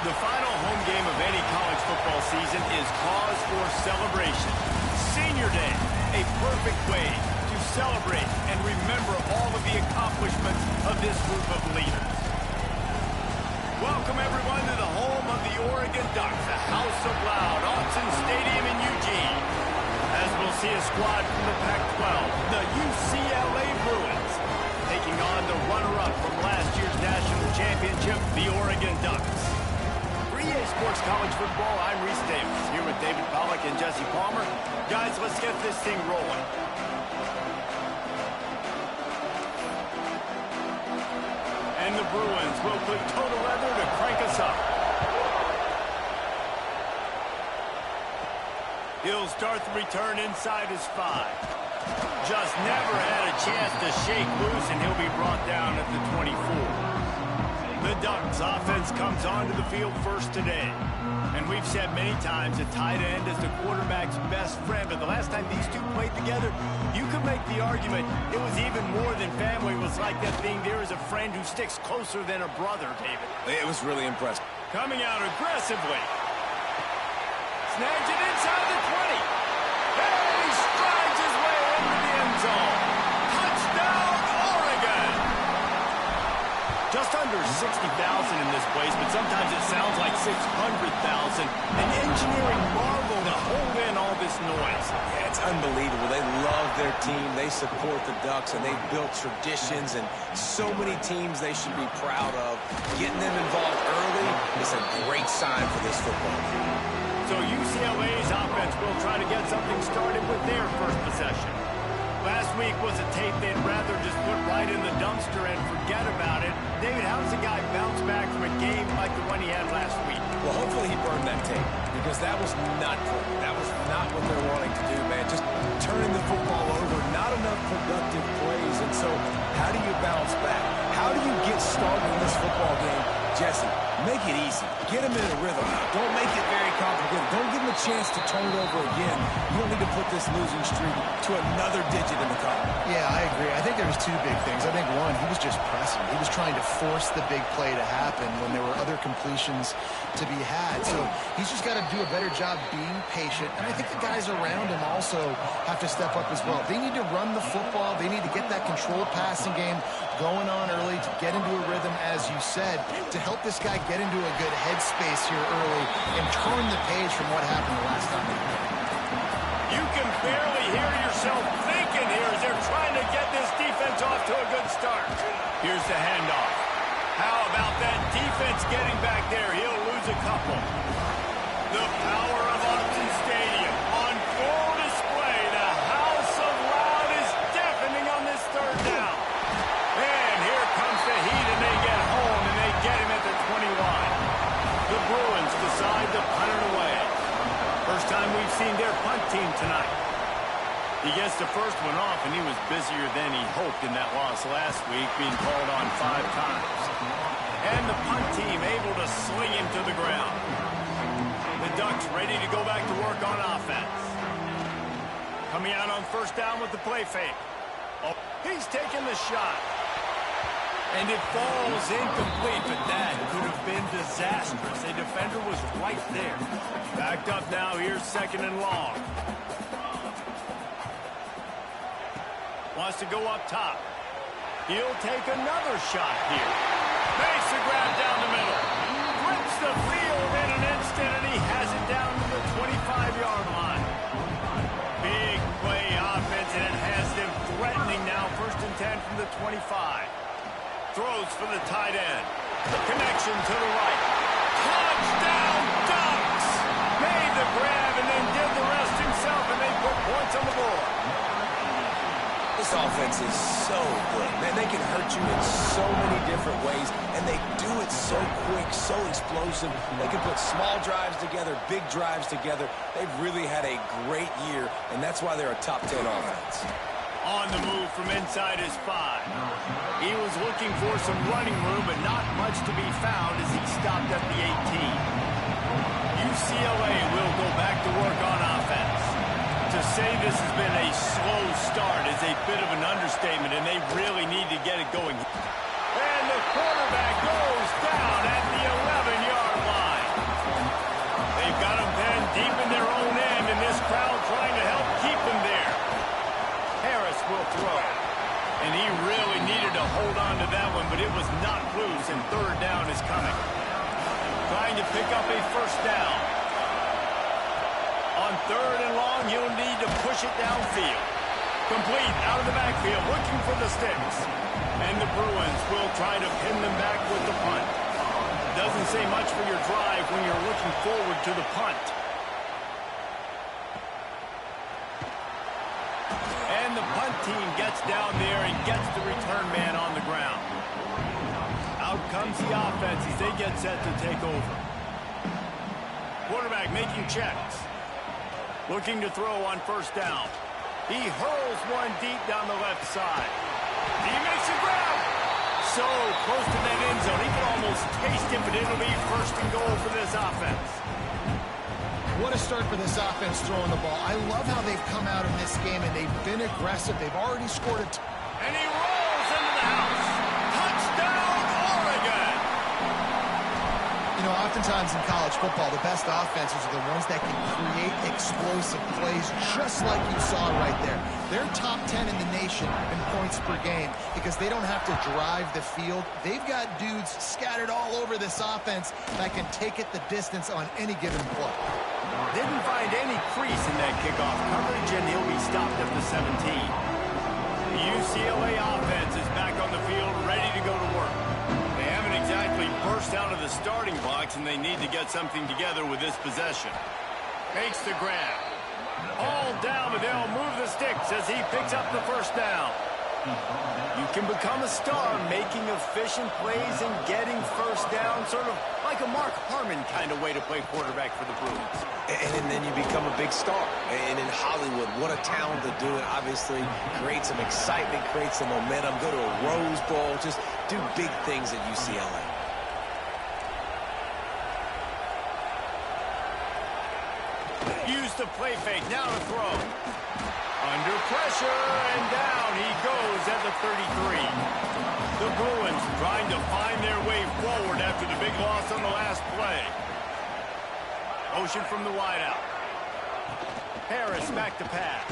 The final home game of any college football season is cause for celebration. Senior Day, a perfect way to celebrate and remember all of the accomplishments of this group of leaders. Welcome, everyone, to the home of the Oregon Ducks, the House of Loud, Autzen Stadium in Eugene. As we'll see a squad from the Pac-12, the UCLA Bruins, taking on the runner-up from last year's national championship, the Oregon Ducks. For EA Sports College Football, I'm Reese Davis, here with David Pollack and Jesse Palmer. Guys, let's get this thing rolling. And the Bruins will put total leather to crank us up. He'll start the return inside his 5. Just never had a chance to shake loose, and he'll be brought down at the 24. The Ducks offense comes onto the field first today. And we've said many times a tight end is the quarterback's best friend, but the last time these two played together, you could make the argument it was even more than family. It was like that being there is a friend who sticks closer than a brother, David. It was really impressive. Coming out aggressively. Snags it inside the 20. And he strides his way into the end zone. Touchdown, Oregon! Just under 60,000 in this place, but sometimes it sounds like 600,000. An engineering marvel to hold in all this noise. Yeah, it's unbelievable. They love their team. They support the Ducks, and they've built traditions and so many teams they should be proud of. Getting them involved early is a great sign for this football team. So UCLA's offense will try to get something started with their first possession. Last week was a tape they'd rather just put right in the dumpster and forget about it. David, how does a guy bounce back from a game like the one he had last week? Well, hopefully he burned that tape, because that was not good. That was not what they're wanting to do, man. Just turning the football over, not enough productive plays. And so how do you bounce back? How do you get started in this football game? Jesse, make it easy. Get him in a rhythm. Don't make it very complicated. Don't give him a chance to turn it over again. You don't need to put this losing streak to another digit in the column. Yeah, I agree. I think there was two big things. I think, one, he was just pressing. He was trying to force the big play to happen when there were other completions to be had. So he's just got to do a better job being patient. And I think the guys around him also have to step up as well. They need to run the football. They need to get that controlled passing game going on early to get into a rhythm, as you said, to help this guy get into a good headspace here early and turn the page from what happened the last time. You can barely hear yourself thinking here as they're trying to get this defense off to a good start. Here's the handoff. How about that defense getting back there? He'll lose a couple. The power of Autzen Stadium on full display. The House of Loud is deafening on this third down. And here comes the heat, and they get home, and they get him at the 21. The Bruins decide to punt it away. First time we've seen their punt team tonight. He gets the first one off, and he was busier than he hoped in that loss last week, being called on 5 times. And the punt team able to sling him to the ground. The Ducks ready to go back to work on offense. Coming out on first down with the play fake. Oh, he's taking the shot. And it falls incomplete, but that could have been disastrous. A defender was right there. Backed up now, here's second and long. Wants to go up top. He'll take another shot here. Makes the grab down the middle. Flips the field in an instant, and he has it down to the 25-yard line. Big play offense, and it has them threatening now. First and 10 from the 25. Throws for the tight end. The connection to the right. Touchdown, Ducks! Made the grab and then did the rest himself, and they put points on the board. This offense is so good. Man, they can hurt you in so many different ways, and they do it so quick, so explosive. They can put small drives together, big drives together. They've really had a great year, and that's why they're a top 10 offense. On the move from inside his 5. He was looking for some running room, but not much to be found as he stopped at the 18. UCLA will go back to work on offense. To say this has been a slow start is a bit of an understatement, and they really need to get it going. And the quarterback goes down at the 11-yard line. will throw. And he really needed to hold on to that one, but it was not loose, and third down is coming. Trying to pick up a first down. On third and long, he'll need to push it downfield. Complete out of the backfield, looking for the sticks. And the Bruins will try to pin them back with the punt. Doesn't say much for your drive when you're looking forward to the punt. And the punt team gets down there and gets the return man on the ground. Out comes the offense as they get set to take over. Quarterback making checks. Looking to throw on first down. He hurls one deep down the left side. He makes a grab. So close to that end zone. He can almost taste it, but it'll be first and goal for this offense. What a start for this offense throwing the ball. I love how they've come out in this game, and they've been aggressive. They've already scored a... And he rolls into the house. Touchdown, Oregon! You know, oftentimes in college football, the best offenses are the ones that can create explosive plays, just like you saw right there. They're top 10 in the nation in points per game because they don't have to drive the field. They've got dudes scattered all over this offense that can take it the distance on any given play. Didn't find any crease in that kickoff coverage, and he'll be stopped at the 17. The UCLA offense is back on the field, ready to go to work. They haven't exactly burst out of the starting blocks, and they need to get something together with this possession. Makes the grab. All down, but they'll move the sticks as he picks up the first down. You can become a star making efficient plays and getting first down, sort of like a Mark Harmon kind of way to play quarterback for the Bruins. And then you become a big star. And in Hollywood, what a talent to do it. Obviously, create some excitement, create some momentum, go to a Rose Bowl, just do big things at UCLA. Use the play fake, now to throw. Under pressure, and down he goes at the 33. The Bruins trying to find their way forward after the big loss on the last play. Motion from the wideout. Harris back to pass.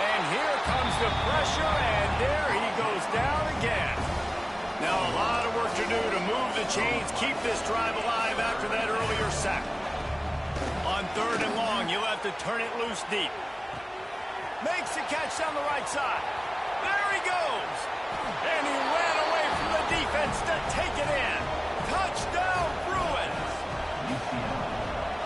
And here comes the pressure, and there he goes down again. Now a lot of work to do to move the chains, keep this drive alive after that earlier sack. On third and long, you'll have to turn it loose deep. Makes the catch down the right side. There he goes. And he ran away from the defense to take it in. Touchdown, Bruins.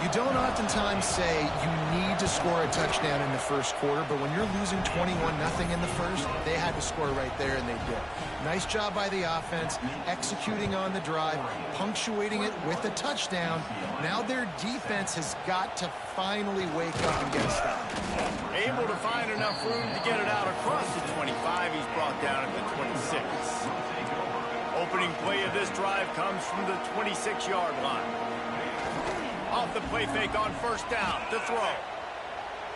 You don't oftentimes say you need to score a touchdown in the first quarter, but when you're losing 21-0 in the first, they had to score right there, and they did. Nice job by the offense, executing on the drive, punctuating it with a touchdown. Now their defense has got to finally wake up and get a stop. Able to find enough room to get it out across the 25. He's brought down at the 26. Opening play of this drive comes from the 26-yard line. Off the play fake on first down to throw.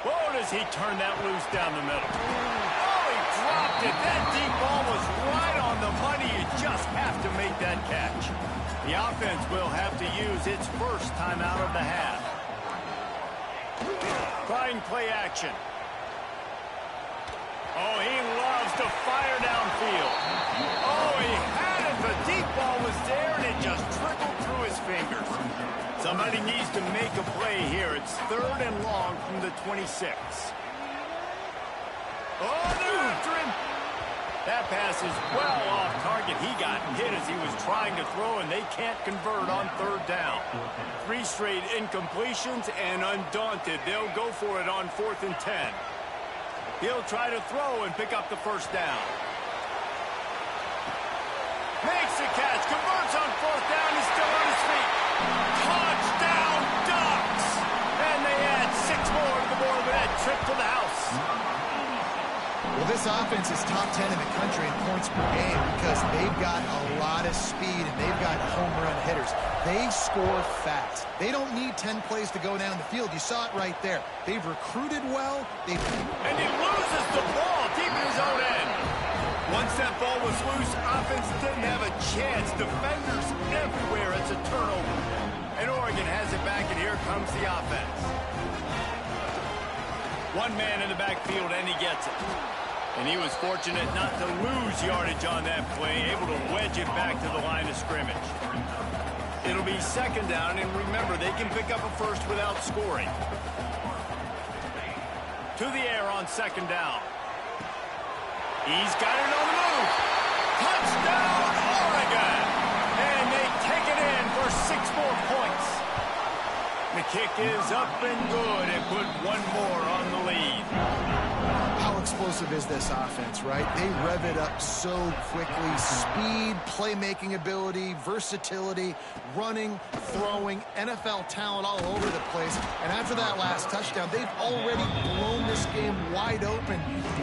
Oh, does he turn that loose down the middle? Oh, he dropped it. That deep ball was right on the money. You just have to make that catch. The offense will have to use its first timeout of the half. Trying play action. Oh, he loves to fire downfield. Oh, he had it. The deep ball was there, and it just trickled through his fingers. Somebody needs to make a play here. It's third and long from the 26. Oh, they're after him. That pass is well off target. He got hit as he was trying to throw, and they can't convert on third down. 3 straight incompletions, and undaunted, they'll go for it on 4th and 10. He'll try to throw and pick up the first down. Makes the catch, converts on 4th down. He's still on his feet. Touchdown, Ducks! And they add 6 more to the board with that trip to the house. Well, this offense is top 10 in the country in points per game because they've got a lot of speed and they've got home run hitters. They score fast. They don't need 10 plays to go down the field. You saw it right there. They've recruited well. And he loses the ball deep in his own end. Once that ball was loose, offense didn't have a chance. Defenders everywhere. It's a turnover. And Oregon has it back, and here comes the offense. One man in the backfield, and he gets it. And he was fortunate not to lose yardage on that play, able to wedge it back to the line of scrimmage. It'll be second down, and remember, they can pick up a first without scoring. To the air on second down. He's got it on the move. Touchdown, Oregon! And they take it in for 6 more points. The kick is up and good and put one more on the lead. How explosive is this offense, right? They rev it up so quickly. Speed, playmaking ability, versatility, running, throwing, NFL talent all over the place. And after that last touchdown, they've already blown this game wide open.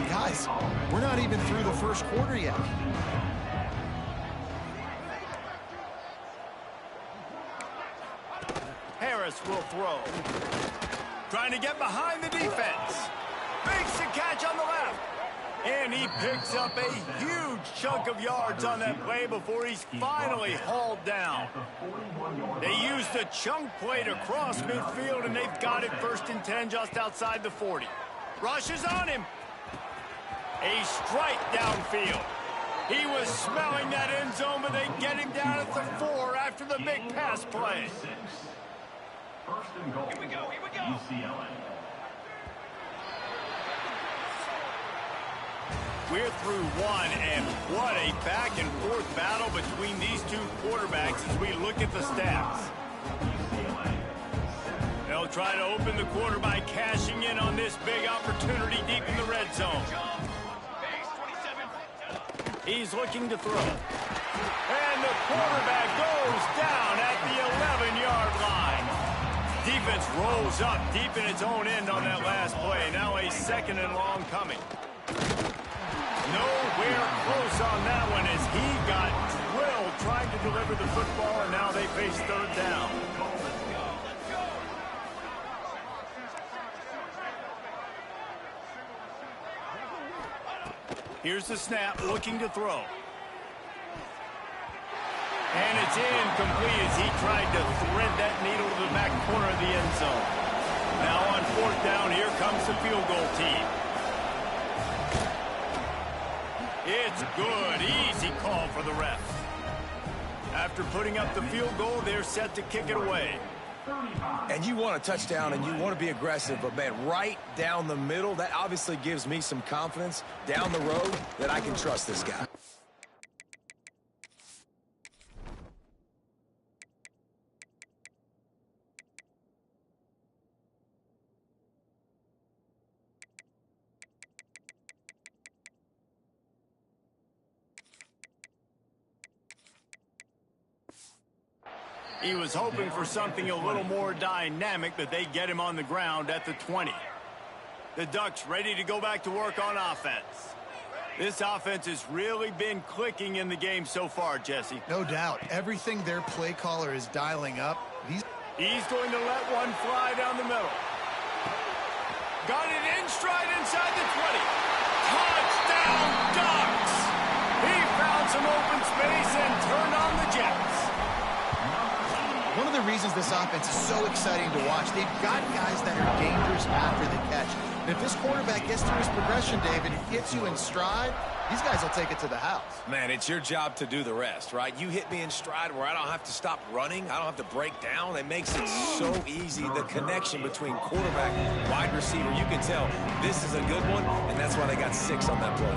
Guys, we're not even through the first quarter yet. Harris will throw. Trying to get behind the defense. Makes the catch on the left. And he picks up a huge chunk of yards on that play before he's finally hauled down. They used a chunk play to cross midfield, and they've got it 1st and 10 just outside the 40. Rushes on him. A strike downfield. He was smelling that end zone, but they get him down at the 4 after the big pass play. First and goal. Here we go. UCLA. We're through one, and what a back-and-forth battle between these two quarterbacks as we look at the stats. They'll try to open the quarter by cashing in on this big opportunity deep in the red zone. He's looking to throw. And the quarterback goes down at the 11-yard line. Defense rolls up deep in its own end on that last play. Now a 2nd and long coming. Nowhere close on that one as he got drilled trying to deliver the football, and now they face 3rd down. Here's the snap, looking to throw. And it's incomplete as he tried to thread that needle to the back corner of the end zone. Now on 4th down, here comes the field goal team. It's good. Easy call for the ref. After putting up the field goal, they're set to kick it away. And you want a touchdown and you want to be aggressive, but man, right down the middle, that obviously gives me some confidence down the road that I can trust this guy. He was hoping for something a little more dynamic, but they get him on the ground at the 20. The Ducks ready to go back to work on offense. This offense has really been clicking in the game so far, Jesse. No doubt. Everything their play caller is dialing up. He's going to let one fly down the middle. Got it in stride inside the 20. Touchdown, Ducks! He found some open space and turned on the Jets. One of the reasons this offense is so exciting to watch, they've got guys that are dangerous after the catch. And if this quarterback gets through his progression, David, hits you in stride, these guys will take it to the house. Man, it's your job to do the rest, right? You hit me in stride where I don't have to stop running. I don't have to break down. It makes it so easy. The connection between quarterback and wide receiver, you can tell this is a good one, and that's why they got 6 on that play.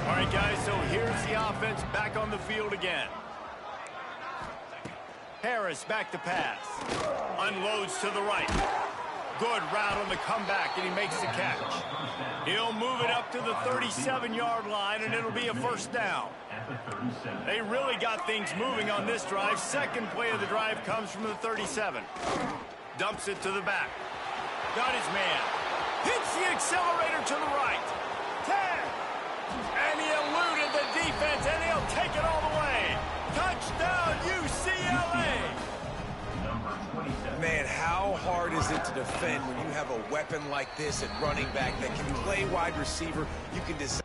All right, guys, so here's the offense back on the field again. Harris back to pass. Unloads to the right. Good route on the comeback, and he makes the catch. He'll move it up to the 37-yard line, and it'll be a 1st down. They really got things moving on this drive. Second play of the drive comes from the 37. Dumps it to the back. Got his man. Hits the accelerator to the right. 10. And he eluded the defense, and he'll take it all the way. Touchdown, UCLA! Man, how hard is it to defend when you have a weapon like this at running back that can play wide receiver? You can decide.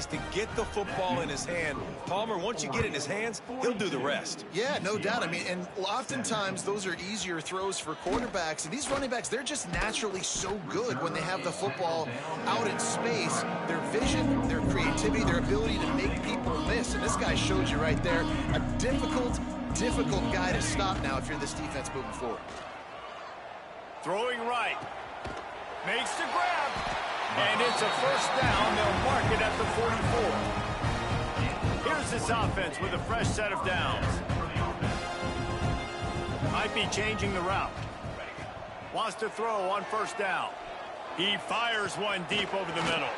to get the football in his hand. Palmer, once you get it in his hands, he'll do the rest. Yeah, no doubt. I mean, and oftentimes those are easier throws for quarterbacks. And these running backs, they're just naturally so good when they have the football out in space. Their vision, their creativity, their ability to make people miss. And this guy showed you right there, a difficult guy to stop now if you're this defense moving forward. Throwing right. Makes the grab. And it's a first down. They'll mark it at the 44. Here's this offense with a fresh set of downs. Might be changing the route. Wants to throw on first down. He fires one deep over the middle.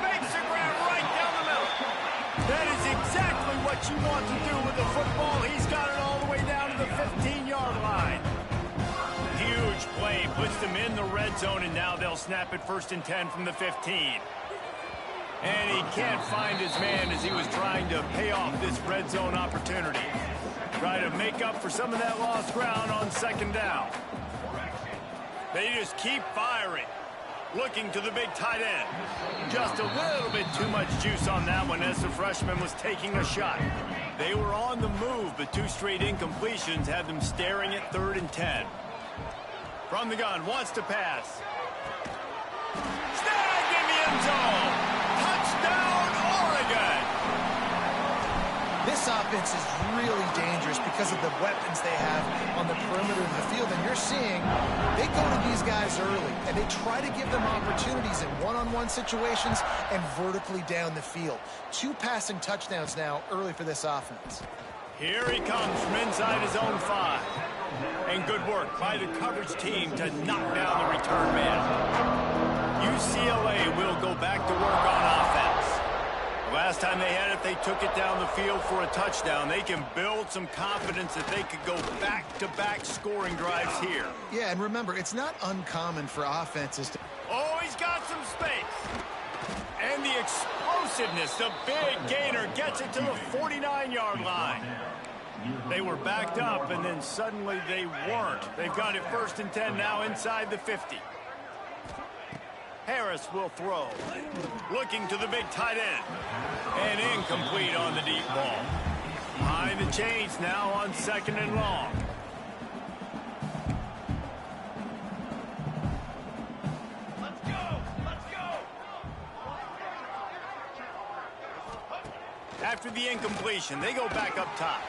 Makes the grab right down the middle. That is exactly what you want to do with the football. He's got it all the way down to the 15-yard line. Huge play, puts them in the red zone, and now they'll snap it 1st and 10 from the 15. And he can't find his man as he was trying to pay off this red zone opportunity. Try to make up for some of that lost ground on 2nd down. They just keep firing. Looking to the big tight end. Just a little bit too much juice on that one as the freshman was taking a shot. They were on the move, but 2 straight incompletions had them staring at 3rd and 10. From the gun, wants to pass. Snagged in the end zone. Touchdown, Oregon. This offense is really dangerous because of the weapons they have on the perimeter of the field. And you're seeing they go to these guys early, and they try to give them opportunities in one-on-one situations and vertically down the field. 2 passing touchdowns now early for this offense. Here he comes from inside his own 5. And good work by the coverage team to knock down the return man. UCLA will go back to work on offense. The last time they had it, they took it down the field for a touchdown. They can build some confidence that they could go back-to-back scoring drives here. Yeah, and remember, it's not uncommon for offenses to... Oh, he's got some space. And the explosiveness, the big gainer gets it to the 49-yard line. They were backed up, and then suddenly they weren't. They've got it 1st and 10 now inside the 50. Harris will throw. Looking to the big tight end. And incomplete on the deep ball. Behind the chains now on 2nd and long. Let's go! Let's go! After the incompletion, they go back up top.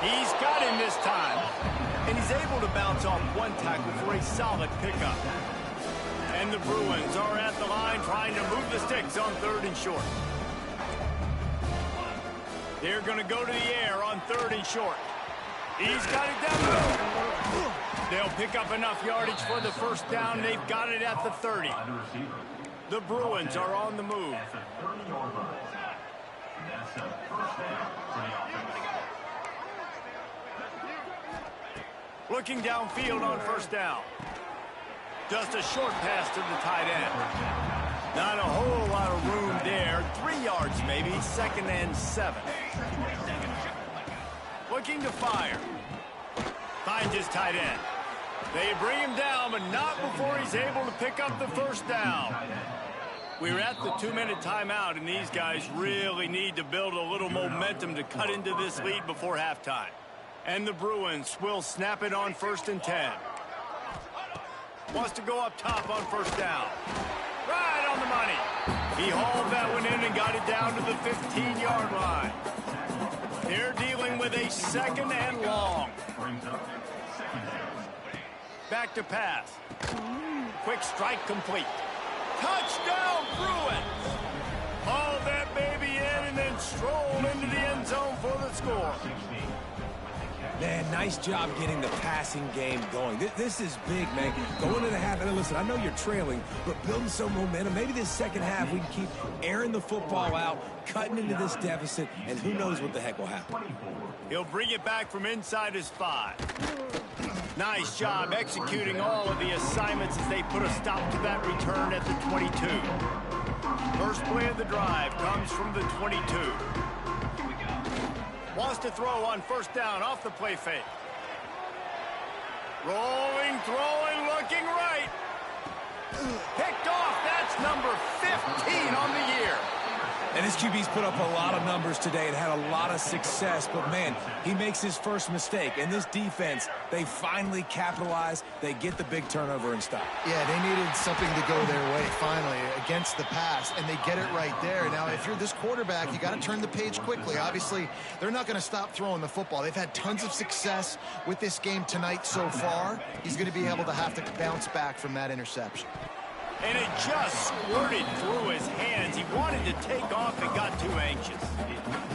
He's got him this time. And he's able to bounce off 1 tackle for a solid pickup. And the Bruins are at the line trying to move the sticks on 3rd and short. They're going to go to the air on 3rd and short. He's got it down the middle. They'll pick up enough yardage for the first down. They've got it at the 30. The Bruins are on the move. Looking downfield on 1st down. Just a short pass to the tight end. Not a whole lot of room there. 3 yards maybe, 2nd and 7. Looking to fire. Finds his tight end. They bring him down, but not before he's able to pick up the first down. We're at the 2-minute timeout, and these guys really need to build a little momentum to cut into this lead before halftime. And the Bruins will snap it on 1st and 10. Wants to go up top on 1st down. Right on the money. He hauled that one in and got it down to the 15-yard line. They're dealing with a 2nd and long. Back to pass. Quick strike complete. Touchdown, Bruins! Hauled that baby in and then strolled into the end zone for the score. Man, nice job getting the passing game going. This is big, man. Going into the half, and listen, I know you're trailing, but building some momentum. Maybe this second half we can keep airing the football out, cutting into this deficit, and who knows what the heck will happen. He'll bring it back from inside his 5. Nice job executing all of the assignments as they put a stop to that return at the 22. First play of the drive comes from the 22. Wants to throw on 1st down off the play fake. Rolling, throwing, looking right. Picked off. That's number 15 on the year. And his QB's put up a lot of numbers today and had a lot of success. But, man, he makes his first mistake. And this defense, they finally capitalize. They get the big turnover and stop. Yeah, they needed something to go their way, finally, against the pass. And they get it right there. Now, if you're this quarterback, you got to turn the page quickly. Obviously, they're not going to stop throwing the football. They've had tons of success with this game tonight so far. He's going to be able to have to bounce back from that interception. And it just squirted through his hands. He wanted to take off and got too anxious.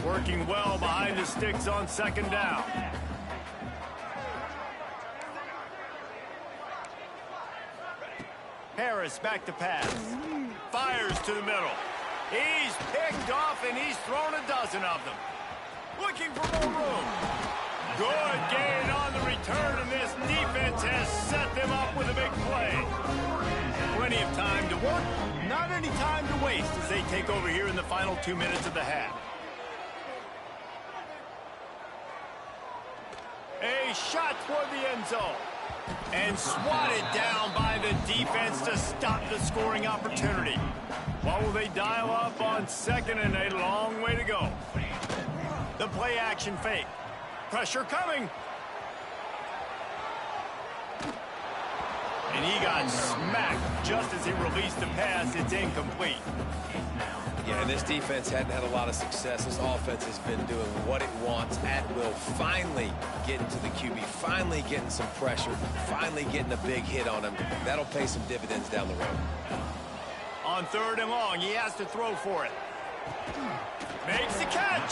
Working well behind the sticks on second down. Harris back to pass. Fires to the middle. He's picked off and he's thrown a dozen of them. Looking for more room. Good gain on the return, and this defense has set them up with a big play. Plenty of time to work, not any time to waste as they take over here in the final 2 minutes of the half. A shot toward the end zone. And swatted down by the defense to stop the scoring opportunity. What will they dial up on second and a long way to go? The play action fake. Pressure coming. And he got smacked just as he released the pass. It's incomplete. Yeah, and this defense hadn't had a lot of success. This offense has been doing what it wants at will. Finally getting to the QB, finally getting some pressure, finally getting a big hit on him. That'll pay some dividends down the road. On third and long, he has to throw for it. Makes the catch.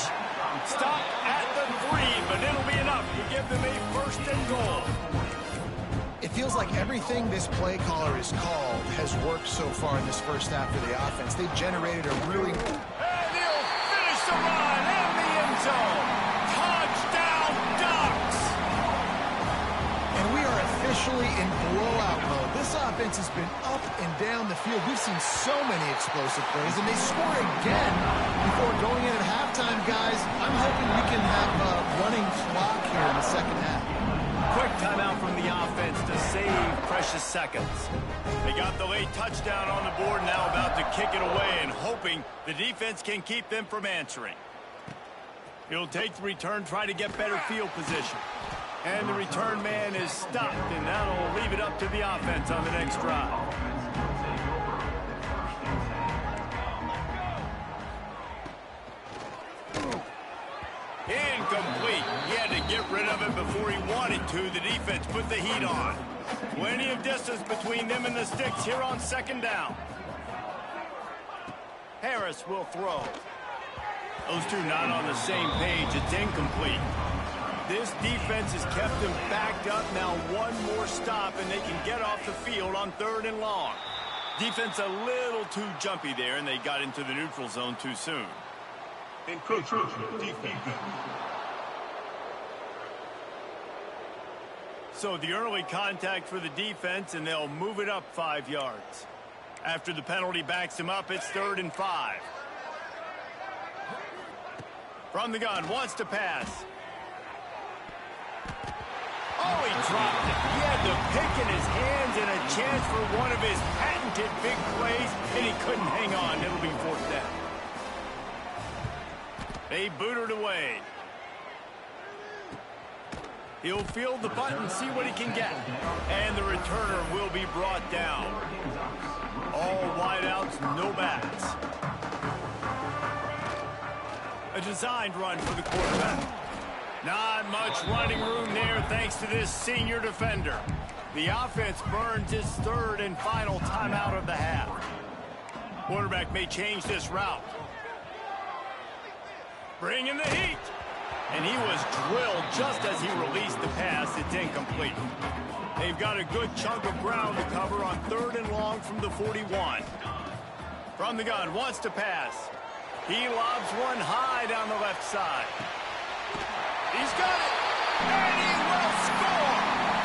Stopped at the 3, but it'll be enough to give them a first and goal. It feels like everything this play caller has called has worked so far in this first half for the offense. They've generated a really... And he'll finish the run in the end zone. Touchdown, Ducks! And we are officially in blowout mode. This offense has been up and down the field. We've seen so many explosive plays, and they score again before going in at halftime, guys. I'm hoping we can have a running clock here in the second half. Quick timeout from the offense to save precious seconds. They got the late touchdown on the board, now about to kick it away and hoping the defense can keep them from answering. He'll take the return, try to get better field position. And the return man is stopped, and that'll leave it up to the offense on the next drive. Incomplete. He had to get rid of it before he wanted to. The defense put the heat on. Plenty of distance between them and the sticks here on second down. Harris will throw. Those two not on the same page. It's incomplete. This defense has kept them backed up. Now one more stop, and they can get off the field on third and long. Defense a little too jumpy there, and they got into the neutral zone too soon. Encroachment defense. So the early contact for the defense, and they'll move it up 5 yards. After the penalty backs him up, it's 3rd and 5. From the gun, wants to pass. Oh, he dropped it. He had the pick in his hands and a chance for one of his patented big plays, and he couldn't hang on. It'll be 4th down. They booted away. He'll field the punt and see what he can get. And the returner will be brought down. All wideouts, no backs. A designed run for the quarterback. Not much running room there thanks to this senior defender. The offense burns his 3rd and final timeout of the half. Quarterback may change this route. Bring in the heat. And he was drilled just as he released the pass. It's incomplete. They've got a good chunk of ground to cover on 3rd and long from the 41. From the gun, wants to pass. He lobs one high down the left side. He's got it. And he will score.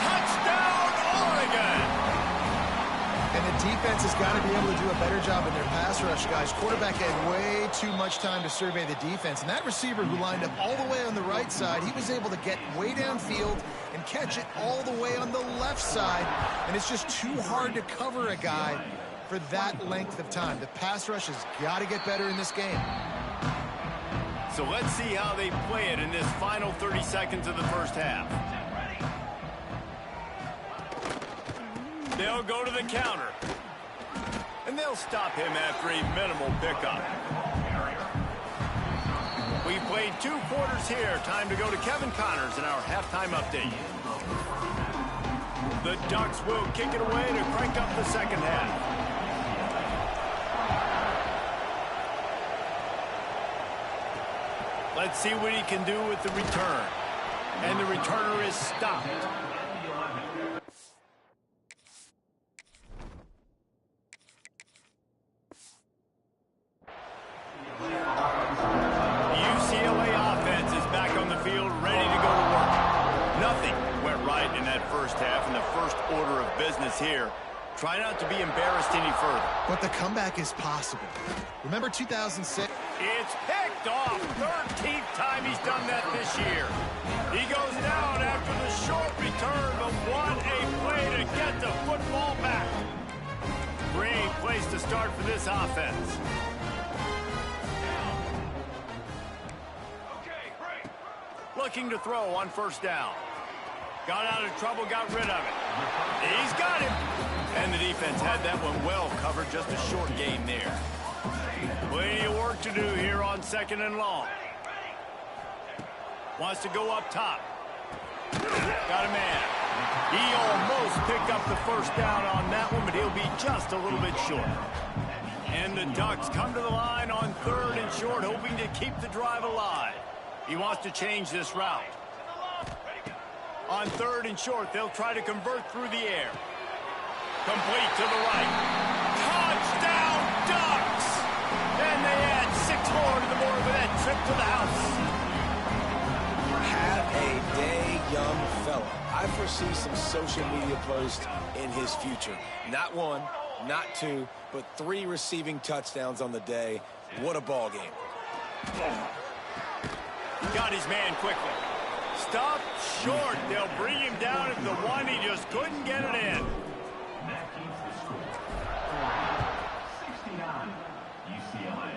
Touchdown, Oregon. And the defense has got to be able to do a better job in their pass rush, guys. Quarterback had way too much time to survey the defense. And that receiver who lined up all the way on the right side, he was able to get way downfield and catch it all the way on the left side. And it's just too hard to cover a guy for that length of time. The pass rush has got to get better in this game. So let's see how they play it in this final 30 seconds of the first half. They'll go to the counter. And they'll stop him after a minimal pickup. We played 2 quarters here. Time to go to Kevin Connors in our halftime update. The Ducks will kick it away to crank up the second half. Let's see what he can do with the return. And the returner is stopped. UCLA offense is back on the field, ready to go to work. Nothing went right in that first half, and the first order of business here. Try not to be embarrassed any further. But the comeback is possible. Remember 2006? It's picked off. 13th time he's done that this year. He goes down after the short return, but what a play to get the football back. Great place to start for this offense. Looking to throw on first down. Got out of trouble, got rid of it. He's got him. And the defense had that one well covered, just a short gain there. Plenty of work to do here on 2nd and long. Wants to go up top. Got a man. He almost picked up the first down on that one, but he'll be just a little bit short. And the Ducks come to the line on 3rd and short, hoping to keep the drive alive. He wants to change this route. On 3rd and short, they'll try to convert through the air. Complete to the right. Touchdown, Ducks! And they add 6 more to the board with that trip to the house. Have a day, young fella. I foresee some social media posts in his future. Not 1, not 2, but 3 receiving touchdowns on the day. What a ball game. Got his man quickly. Stopped short. They'll bring him down at the 1. He just couldn't get it in. That keeps the score. 69, UCLA,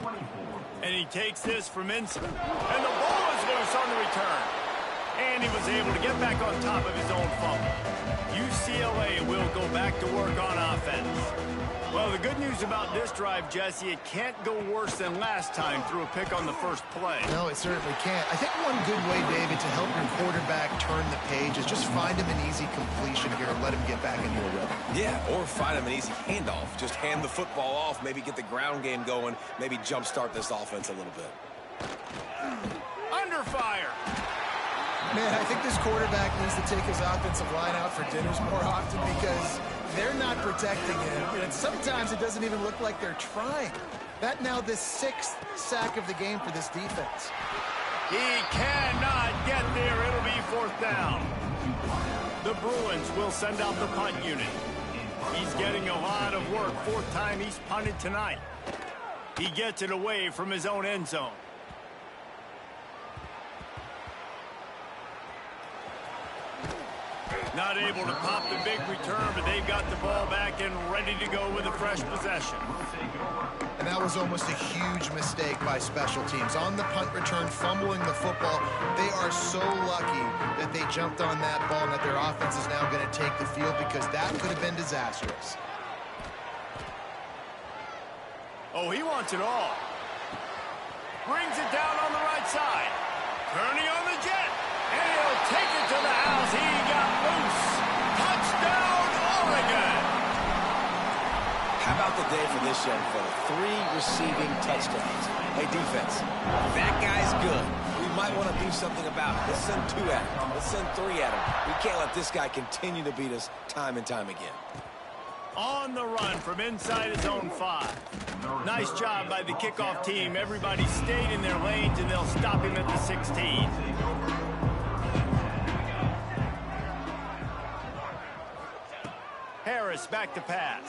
24. And he takes this from inside. And the ball is loose on the return. And he was able to get back on top of his own fumble. UCLA will go back to work on offense. Well, the good news about this drive, Jesse, it can't go worse than last time through a pick on the first play. No, it certainly can't. I think one good way, David, to help your quarterback turn the page is just find him an easy completion here and let him get back into a rhythm. Yeah, or find him an easy handoff. Just hand the football off, maybe get the ground game going, maybe jumpstart this offense a little bit. Under fire. Man, I think this quarterback needs to take his offensive line out for dinners more often because they're not protecting him. And sometimes it doesn't even look like they're trying. That now the 6th sack of the game for this defense. He cannot get there. It'll be 4th down. The Bruins will send out the punt unit. He's getting a lot of work. 4th time he's punted tonight. He gets it away from his own end zone. Not able to pop the big return, but they've got the ball back and ready to go with a fresh possession. And that was almost a huge mistake by special teams. On the punt return, fumbling the football, they are so lucky that they jumped on that ball and that their offense is now going to take the field because that could have been disastrous. Oh, he wants it all. Brings it down on the right side. Turning on the jet. And he'll take it to the house. He got loose. Touchdown, Oregon. How about the day for this young fella? 3 receiving touchdowns. Hey, defense, that guy's good. We might want to do something about it. Let's send 2 at him. Let's send 3 at him. We can't let this guy continue to beat us time and time again. On the run from inside his own 5. Nice job by the kickoff team. Everybody stayed in their lanes, and they'll stop him at the 16. Harris back to pass.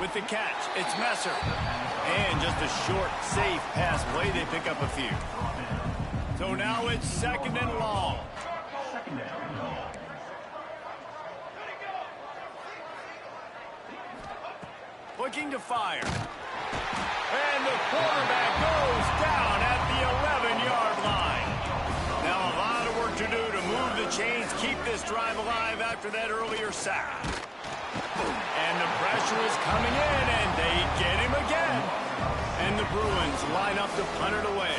With the catch, it's Messer. And just a short, safe pass play. They pick up a few. So now it's 2nd and long. Looking to fire. And the quarterback goes down. after that earlier sack. And the pressure is coming in, and they get him again. And the Bruins line up to punt it away.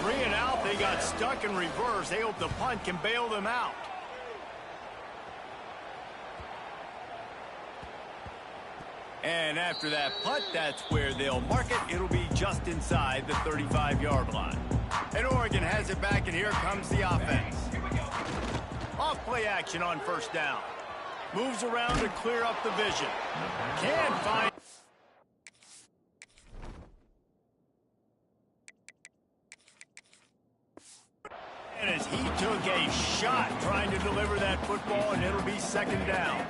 3 and out, they got stuck in reverse. They hope the punt can bail them out. And after that punt, that's where they'll mark it. It'll be just inside the 35-yard line. And Oregon has it back, and here comes the offense. Off play action on first down. Moves around to clear up the vision. Can't find... And as he took a shot trying to deliver that football, and it'll be second down.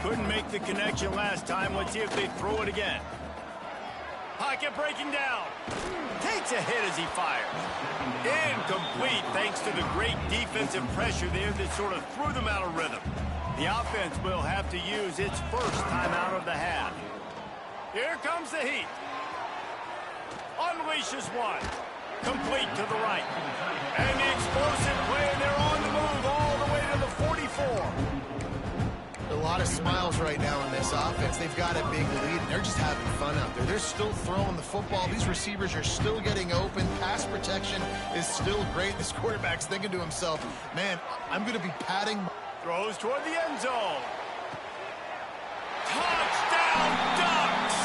Couldn't make the connection last time. Let's see if they throw it again. Pocket breaking down. Takes a hit as he fires. Incomplete thanks to the great defensive pressure there that sort of threw them out of rhythm. The offense will have to use its first timeout of the half. Here comes the heat. Unleashes one. Complete to the right. And the explosive play, and they're on the move all the way to the 44. A lot of smiles right now in this offense. They've got a big lead, and they're just having fun out there. They're still throwing the football. These receivers are still getting open. Pass protection is still great. This quarterback's thinking to himself, man, I'm going to be patting. Throws toward the end zone. Touchdown, Ducks!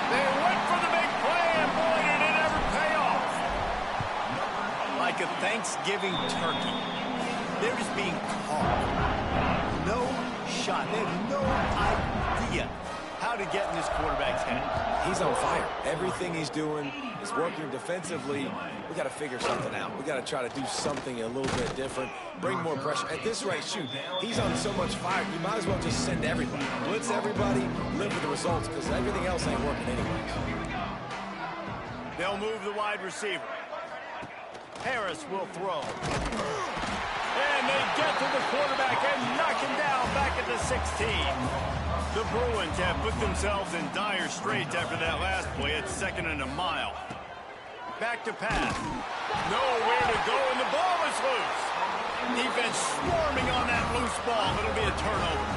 They went for the big play, and boy, did it ever pay off. Like a Thanksgiving turkey, they're just being caught. No shot. They have no idea how to get in this quarterback's head. He's on fire. Everything he's doing is working defensively. We got to figure something out. We got to try to do something a little bit different. Bring more pressure. At this rate, shoot, he's on so much fire. You might as well just send everybody. Blitz everybody, live with the results, because everything else ain't working anyways. They'll move the wide receiver. Harris will throw. And they get to the quarterback and knock him down back at the 16. The Bruins have put themselves in dire straits after that last play. It's 2nd and a mile. Back to pass. Nowhere to go, and the ball is loose. Defense swarming on that loose ball. It'll be a turnover.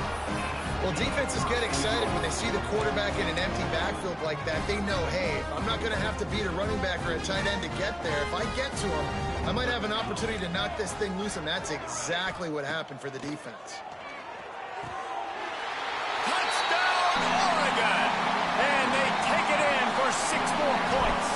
Well, defenses get excited when they see the quarterback in an empty backfield like that. They know, hey, I'm not going to have to beat a running back or a tight end to get there. If I get to him, I might have an opportunity to knock this thing loose, and that's exactly what happened for the defense. Touchdown, Oregon! And they take it in for 6 more points.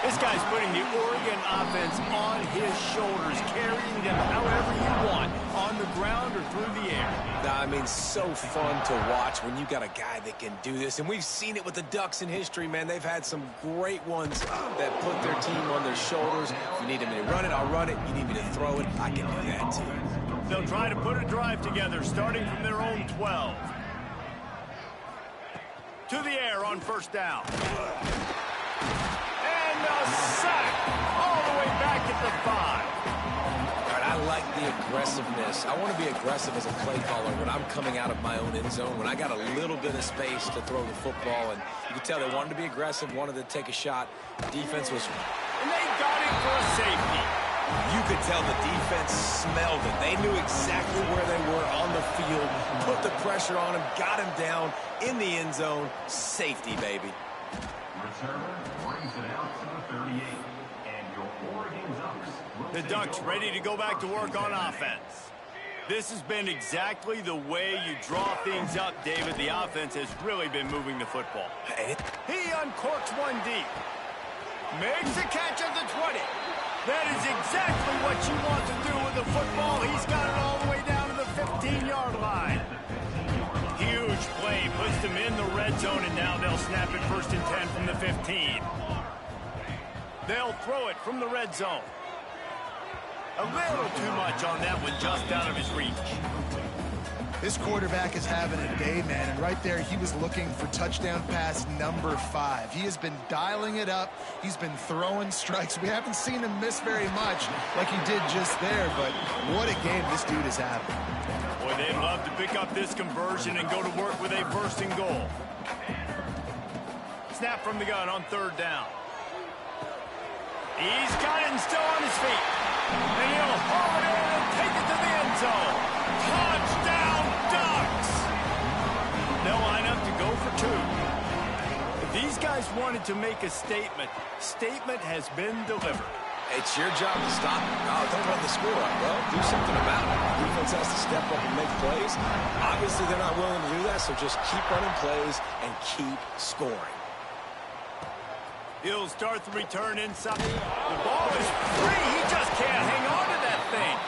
This guy's putting the Oregon offense on his shoulders, carrying them however you want, on the ground or through the air. I mean, so fun to watch when you got a guy that can do this. And we've seen it with the Ducks in history, man. They've had some great ones that put their team on their shoulders. If you need me to run it, I'll run it. You need me to throw it, I can do that too. They'll try to put a drive together, starting from their own 12. To the air on first down. And a sack all the way back at the 5. I like the aggressiveness. I want to be aggressive as a play caller when I'm coming out of my own end zone, when I got a little bit of space to throw the football. And you could tell they wanted to be aggressive, wanted to take a shot. Defense was... And they got it for a safety. You could tell the defense smelled it. They knew exactly where they were on the field, put the pressure on him, got him down in the end zone. Safety, baby. Returner brings it out to the 38. And your Oregon Ducks. The Ducks ready to go back to work on offense. This has been exactly the way you draw things up, David. The offense has really been moving the football. He uncorks one deep. Makes a catch at the 20. That is exactly what you want to do with the football. He's got it all the way down to the 15-yard line. Huge play, puts them in the red zone, and now they'll snap it 1st and 10 from the 15. They'll throw it from the red zone. A little too much on that one, just out of his reach. This quarterback is having a day, man, and right there he was looking for touchdown pass number 5. He has been dialing it up. He's been throwing strikes. We haven't seen him miss very much like he did just there, but what a game this dude is having. Boy, they'd love to pick up this conversion and go to work with a 1st and goal. Snap from the gun on 3rd down. He's got it and still on his feet. And he'll haul it in and take it to the end zone. Touchdown Ducks! They'll line up to go for two. If these guys wanted to make a statement, statement has been delivered. It's your job to stop it. Oh, don't run the score up. Well, do something about it. The defense has to step up and make plays. Obviously, they're not willing to do that, so just keep running plays and keep scoring. He'll start the return inside. The ball is free. He just can't hang on to that thing.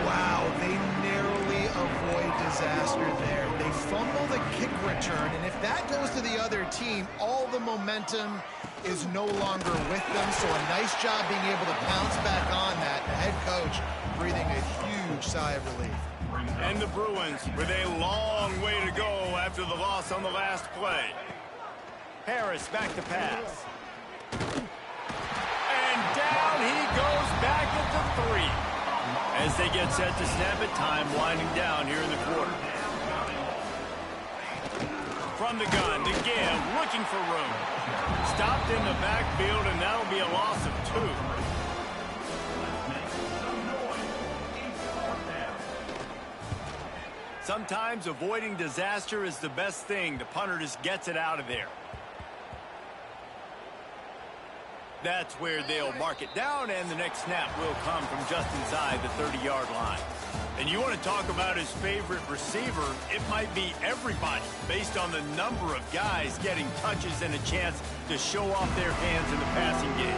Wow, they narrowly avoid disaster there. They fumble the kick return, and if that goes to the other team, all the momentum is no longer with them. So a nice job being able to bounce back on that. The head coach breathing a huge sigh of relief. And the Bruins with a long way to go after the loss on the last play. Harris back to pass. And down he goes back at the 3. As they get set to snap it, time winding down here in the quarter. From the gun, the give, looking for room. Stopped in the backfield, and that'll be a loss of 2. Sometimes avoiding disaster is the best thing. The punter just gets it out of there. That's where they'll mark it down, and the next snap will come from just inside the 30-yard line. And you want to talk about his favorite receiver, it might be everybody, based on the number of guys getting touches and a chance to show off their hands in the passing game.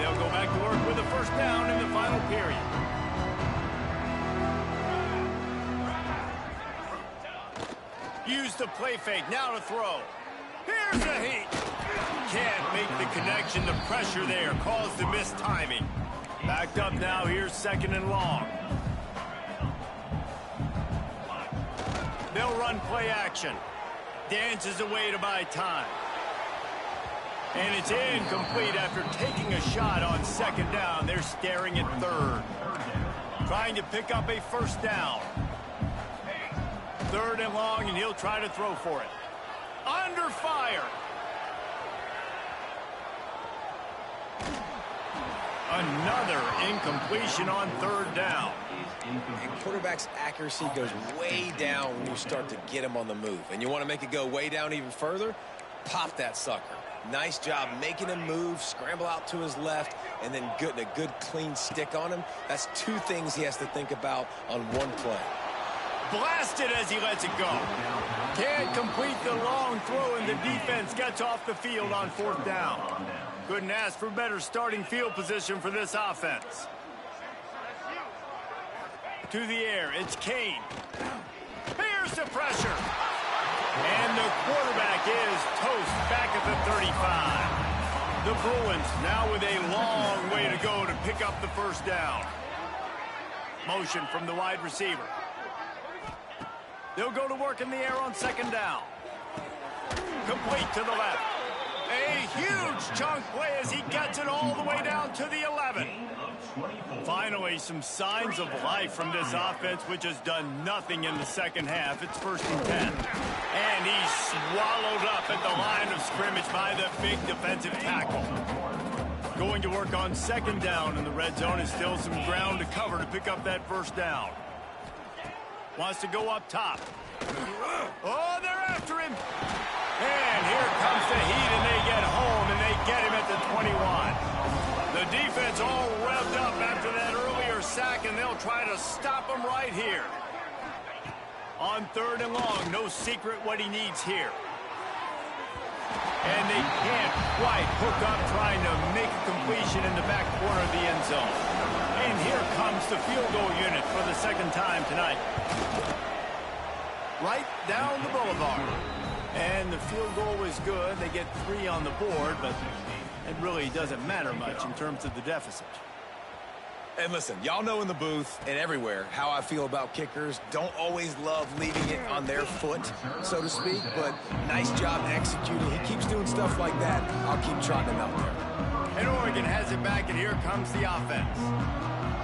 They'll go back to work with a first down in the final period. Use the play fake, now to throw. Here's a heat. Can't make the connection. The pressure there caused the missed timing. Backed up now, here's 2nd and long. They'll run play action. Dances away to buy time. And it's incomplete after taking a shot on 2nd down. They're staring at 3rd. Trying to pick up a first down. 3rd and long, and he'll try to throw for it. Under fire. Another incompletion on 3rd down. And quarterback's accuracy goes way down when you start to get him on the move. And you want to make it go way down even further? Pop that sucker. Nice job making him move, scramble out to his left, and then getting a good clean stick on him. That's 2 things he has to think about on one play. Blasted as he lets it go. Can't complete the long throw, and the defense gets off the field on 4th down. Couldn't ask for better starting field position for this offense. To the air, it's Kane. Here's the pressure. And the quarterback is toast back at the 35. The Bruins now with a long way to go to pick up the first down. Motion from the wide receiver. They'll go to work in the air on 2nd down. Complete to the left. A huge chunk play as he gets it all the way down to the 11. Finally, some signs of life from this offense, which has done nothing in the second half. It's 1st and 10. And he's swallowed up at the line of scrimmage by the big defensive tackle. Going to work on 2nd down in the red zone, is still some ground to cover to pick up that first down. Wants to go up top. Oh, they're after him. And here comes the heat, and they get home, and they get him at the 21. The defense all revved up after that earlier sack, and they'll try to stop him right here. On 3rd and long, no secret what he needs here. And they can't quite hook up trying to make a completion in the back corner of the end zone. And here comes the field goal unit for the 2nd time tonight. Right down the boulevard. And the field goal was good. They get 3 on the board, but it really doesn't matter much in terms of the deficit. And listen, y'all know in the booth and everywhere how I feel about kickers. Don't always love leaving it on their foot, so to speak, but nice job executing. He keeps doing stuff like that. I'll keep trotting him out there. And Oregon has it back, and here comes the offense.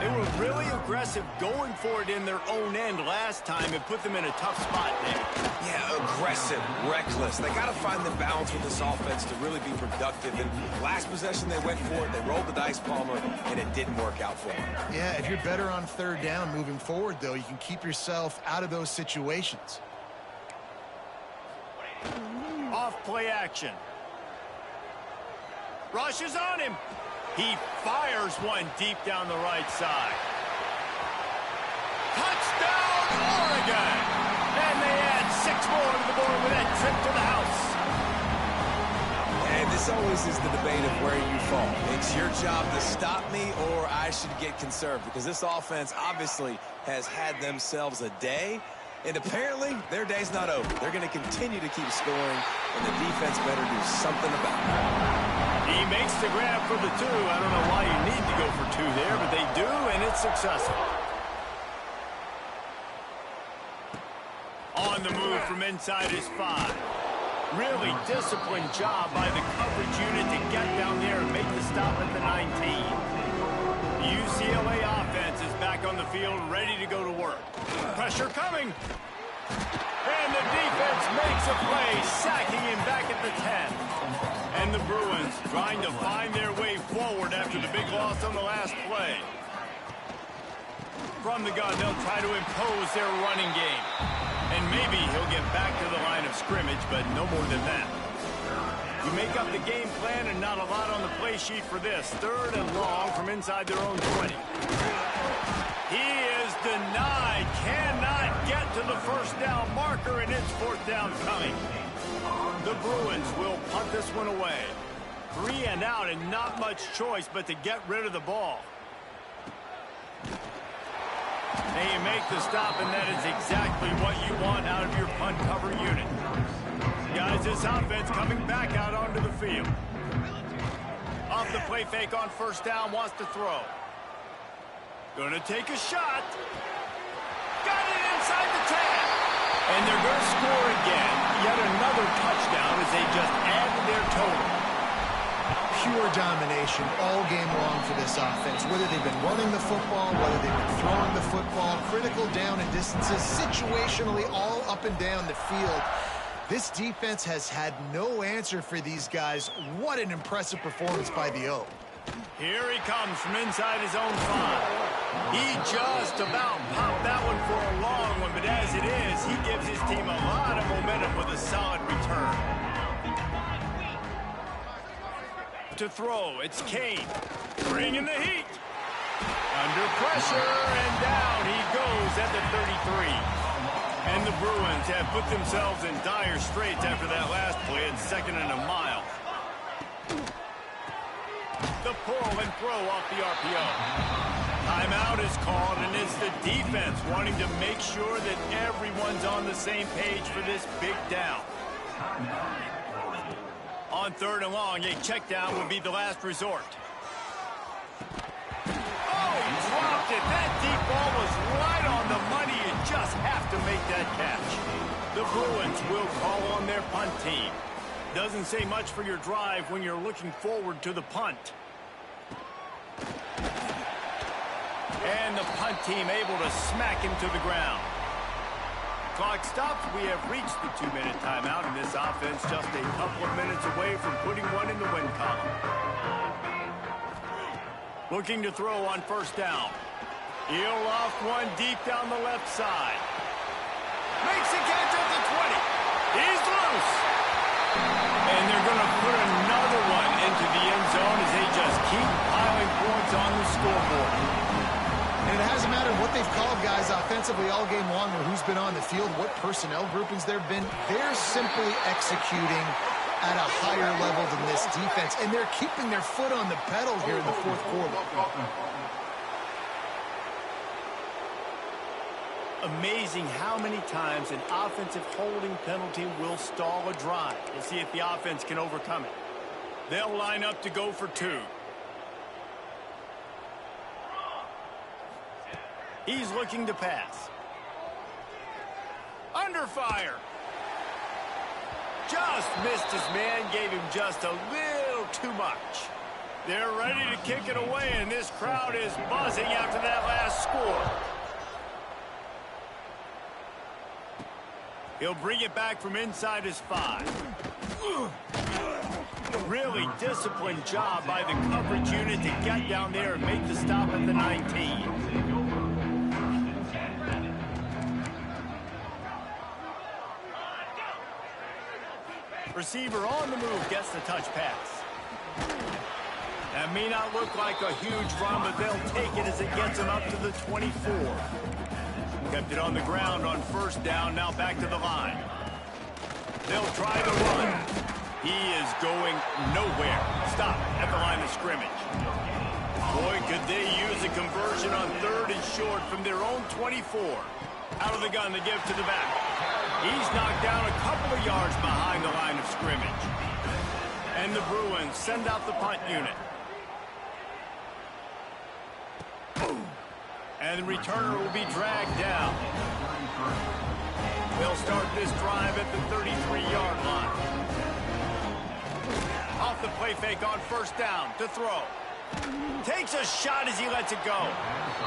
They were really aggressive going for it in their own end last time and put them in a tough spot there. Yeah, aggressive, reckless. They got to find the balance with this offense to really be productive. And last possession, they went for it. They rolled the dice, Palmer, and it didn't work out for them. Yeah, if you're better on third down moving forward, though, you can keep yourself out of those situations. Off play action. Rushes on him. He fires one deep down the right side. Touchdown, Oregon! And they add 6 more to the board with that trip to the house. And this always is the debate of where you fall. It's your job to stop me, or I should get conserved, because this offense obviously has had themselves a day, and apparently their day's not over. They're going to continue to keep scoring, and the defense better do something about it. He makes the grab for the 2. I don't know why you need to go for 2 there, but they do, and it's successful. On the move from inside his 5. Really disciplined job by the coverage unit to get down there and make the stop at the 19. The UCLA offense is back on the field, ready to go to work. Pressure coming. And the defense makes a play, sacking him back at the 10. And the Bruins trying to find their way forward after the big loss on the last play. From the gun, they'll try to impose their running game. And maybe he'll get back to the line of scrimmage, but no more than that. You make up the game plan and not a lot on the play sheet for this. 3rd and long from inside their own 20. He is denied. Cannot get to the first down marker, and it's 4th down coming. The Bruins will punt this one away. 3 and out, and not much choice but to get rid of the ball. And you make the stop, and that is exactly what you want out of your punt cover unit. Guys, this offense coming back out onto the field. Off the play fake on 1st down, wants to throw. Gonna take a shot. Got it inside the 10. And they're going to score again. Yet another touchdown as they just add to their total. Pure domination all game long for this offense. Whether they've been running the football, whether they've been throwing the football, critical down and distances, situationally all up and down the field. This defense has had no answer for these guys. What an impressive performance by the O. Here he comes from inside his own 5. He just about popped that one for a long one, but as it is, he gives his team a lot of momentum with a solid return. To throw, it's Kane. Bringing the heat. Under pressure, and down he goes at the 33. And the Bruins have put themselves in dire straits after that last play at 2nd and a mile. The pull and throw off the RPO. Timeout is called, and it's the defense wanting to make sure that everyone's on the same page for this big down. On 3rd and long, a check down would be the last resort. Oh, he dropped it. That deep ball was right on the money. You just have to make that catch. The Bruins will call on their punt team. Doesn't say much for your drive when you're looking forward to the punt. And the punt team able to smack him to the ground. Clock stops. We have reached the 2-minute timeout, and this offense just a couple of minutes away from putting one in the win column. Looking to throw on 1st down. He'll loft one deep down the left side. Makes a catch at the 20. He's loose. And they're going to put another one into the end zone as they just keep piling points on the scoreboard. And it hasn't mattered what they've called, guys, offensively all game long, or who's been on the field, what personnel groupings there have been. They're simply executing at a higher level than this defense, and they're keeping their foot on the pedal here in the 4th quarter. Amazing how many times an offensive holding penalty will stall a drive. We'll see if the offense can overcome it. They'll line up to go for 2. He's looking to pass. Under fire. Just missed his man, gave him just a little too much. They're ready to kick it away, and this crowd is buzzing after that last score. He'll bring it back from inside his 5. Really disciplined job by the coverage unit to get down there and make the stop at the 19. Receiver on the move gets the touch pass. That may not look like a huge run, but they'll take it as it gets them up to the 24. Kept it on the ground on first down, now back to the line. They'll try the run. He is going nowhere. Stop at the line of scrimmage. Boy, could they use a conversion on 3rd and short from their own 24. Out of the gun to give to the back. He's knocked down a couple of yards behind the line of scrimmage. And the Bruins send out the punt unit. And the returner will be dragged down. They'll start this drive at the 33-yard line. Off the play fake on first down to throw. Takes a shot as he lets it go.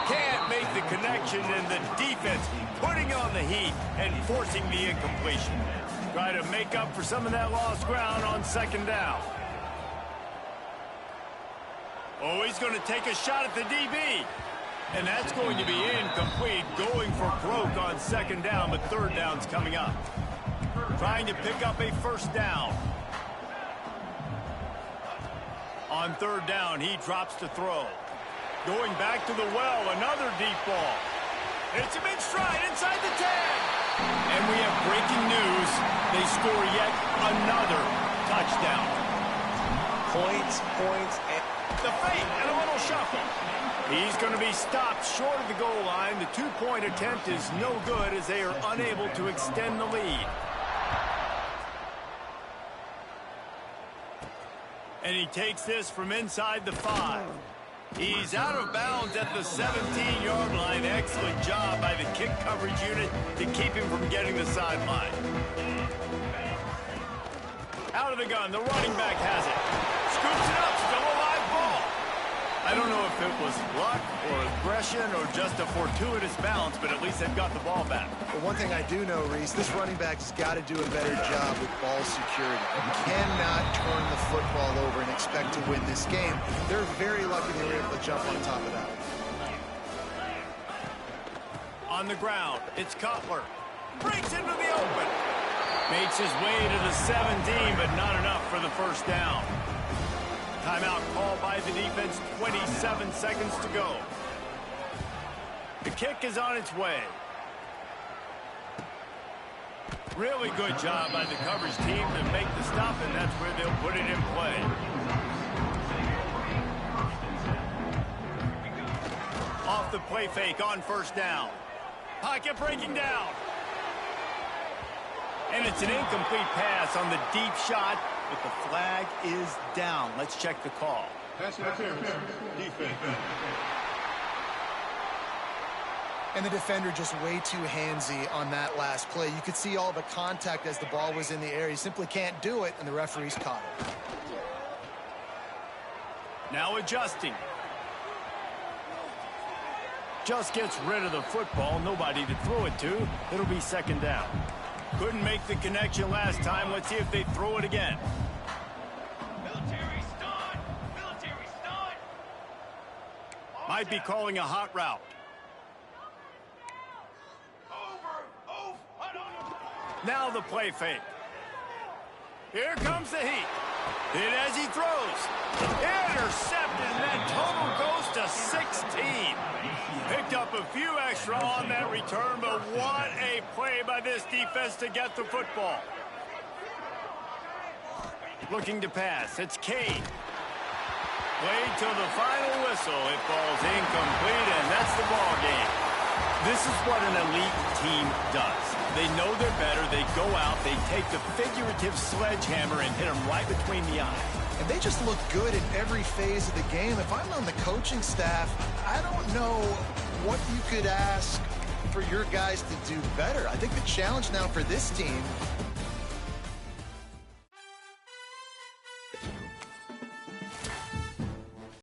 Can't make the connection, and the defense putting on the heat and forcing the incompletion. Try to make up for some of that lost ground on second down. Oh, he's going to take a shot at the DB. And that's going to be incomplete, going for broke on second down, but third down's coming up. Trying to pick up a first down. On third down, he drops to throw. Going back to the well, another deep ball. It's him in stride inside the 10. And we have breaking news. They score yet another touchdown. Points, and the fake and a little shuffle. He's going to be stopped short of the goal line. The two-point attempt is no good as they are unable to extend the lead. And he takes this from inside the 5. He's out of bounds at the 17-yard line. Excellent job by the kick coverage unit to keep him from getting the sideline. Out of the gun, the running back has it. Scoops it up, still a live ball. I don't know if it was luck or aggression or just a fortuitous bounce, but at least they've got the ball back. But one thing I do know, Reese, this running back has got to do a better job with ball security. You cannot turn the football over and expect to win this game. They're very lucky they were able to jump on top of that. On the ground, it's Cutler. Breaks into the open. Makes his way to the 17, but not enough for the first down. Timeout called by the defense, 27 seconds to go. The kick is on its way. Really good job by the coverage team to make the stop, and that's where they'll put it in play. Off the play fake on first down. Pocket breaking down. And it's an incomplete pass on the deep shot, but the flag is down. Let's check the call. Pass interference. Defense. And the defender just way too handsy on that last play. You could see all the contact as the ball was in the air. He simply can't do it, and the referees caught it. Now adjusting. Just gets rid of the football. Nobody to throw it to. It'll be second down. Couldn't make the connection last time. Let's see if they throw it again. Military stun. Military stun. Might be calling a hot route. Now the play fake. Here comes the heat. Hit as he throws. Intercepted, and that total goes to 16. Picked up a few extra on that return, but what a play by this defense to get the football. Looking to pass. It's Kane. Played till the final whistle. It falls incomplete, and that's the ball game. This is what an elite team does. They know they're better. They go out. They take the figurative sledgehammer and hit them right between the eyes. And they just look good in every phase of the game. If I'm on the coaching staff, I don't know what you could ask for your guys to do better. I think the challenge now for this team